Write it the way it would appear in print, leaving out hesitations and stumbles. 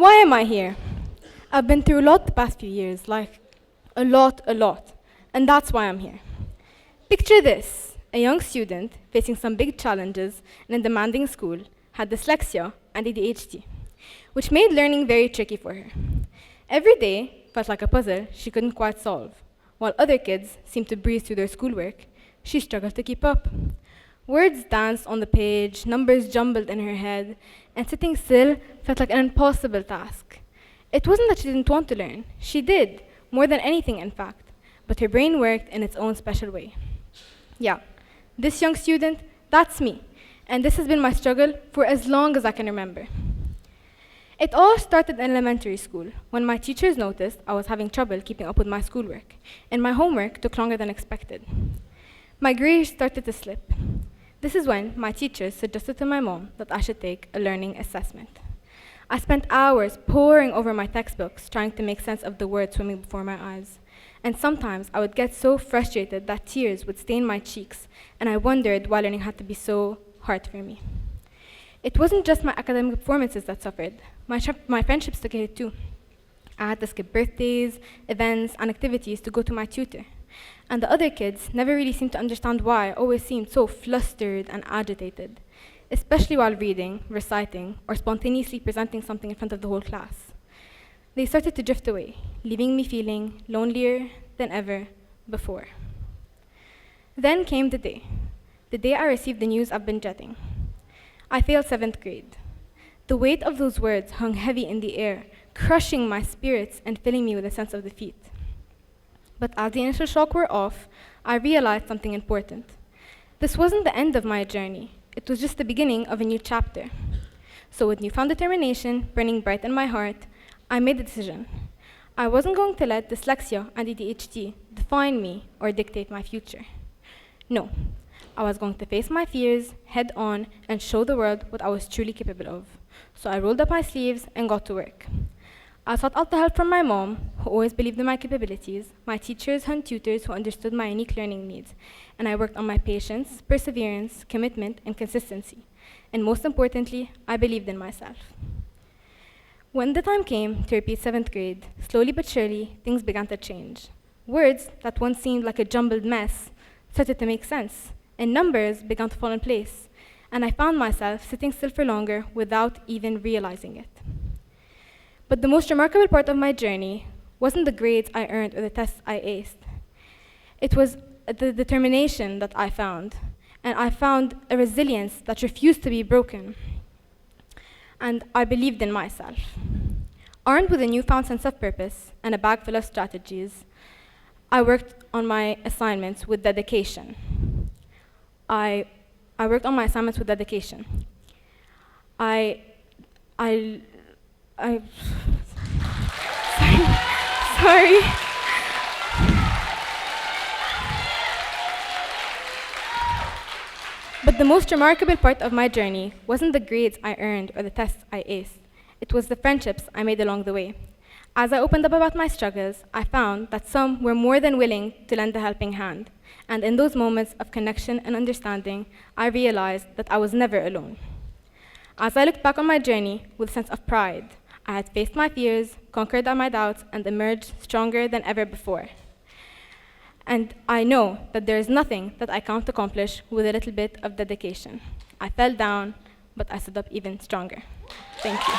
Why am I here? I've been through a lot the past few years, like a lot, and that's why I'm here. Picture this, a young student facing some big challenges in a demanding school had dyslexia and ADHD, which made learning very tricky for her. Every day felt like a puzzle she couldn't quite solve. While other kids seemed to breeze through their schoolwork, she struggled to keep up. Words danced on the page, numbers jumbled in her head, and sitting still felt like an impossible task. It wasn't that she didn't want to learn. She did, more than anything, in fact, but her brain worked in its own special way. Yeah, this young student, that's me, and this has been my struggle for as long as I can remember. It all started in elementary school, when my teachers noticed I was having trouble keeping up with my schoolwork, and my homework took longer than expected. My grades started to slip. This is when my teachers suggested to my mom that I should take a learning assessment. I spent hours poring over my textbooks, trying to make sense of the words swimming before my eyes. And sometimes I would get so frustrated that tears would stain my cheeks, and I wondered why learning had to be so hard for me. It wasn't just my academic performances that suffered. My friendships took a hit too. I had to skip birthdays, events, and activities to go to my tutor. And the other kids never really seemed to understand why I always seemed so flustered and agitated, especially while reading, reciting, or spontaneously presenting something in front of the whole class. They started to drift away, leaving me feeling lonelier than ever before. Then came the day I received the news I've been dreading. I failed 7th grade. The weight of those words hung heavy in the air, crushing my spirits and filling me with a sense of defeat. But as the initial shock wore off, I realized something important. This wasn't the end of my journey. It was just the beginning of a new chapter. So with newfound determination burning bright in my heart, I made the decision. I wasn't going to let dyslexia and ADHD define me or dictate my future. No, I was going to face my fears head on and show the world what I was truly capable of. So I rolled up my sleeves and got to work. I sought out the help from my mom, who always believed in my capabilities, my teachers and tutors who understood my unique learning needs, and I worked on my patience, perseverance, commitment, and consistency. And most importantly, I believed in myself. When the time came to repeat 7th grade, slowly but surely, things began to change. Words that once seemed like a jumbled mess started to make sense, and numbers began to fall in place, and I found myself sitting still for longer without even realizing it. But the most remarkable part of my journey wasn't the grades I earned or the tests I aced. It was the determination that I found, and I found a resilience that refused to be broken. And I believed in myself. Armed with a newfound sense of purpose and a bag full of strategies, I worked on my assignments with dedication. I worked on my assignments with dedication. I sorry. But the most remarkable part of my journey wasn't the grades I earned or the tests I aced. It was the friendships I made along the way. As I opened up about my struggles, I found that some were more than willing to lend a helping hand. And in those moments of connection and understanding, I realized that I was never alone. As I looked back on my journey with a sense of pride, I had faced my fears, conquered my doubts, and emerged stronger than ever before. And I know that there is nothing that I can't accomplish with a little bit of dedication. I fell down, but I stood up even stronger. Thank you.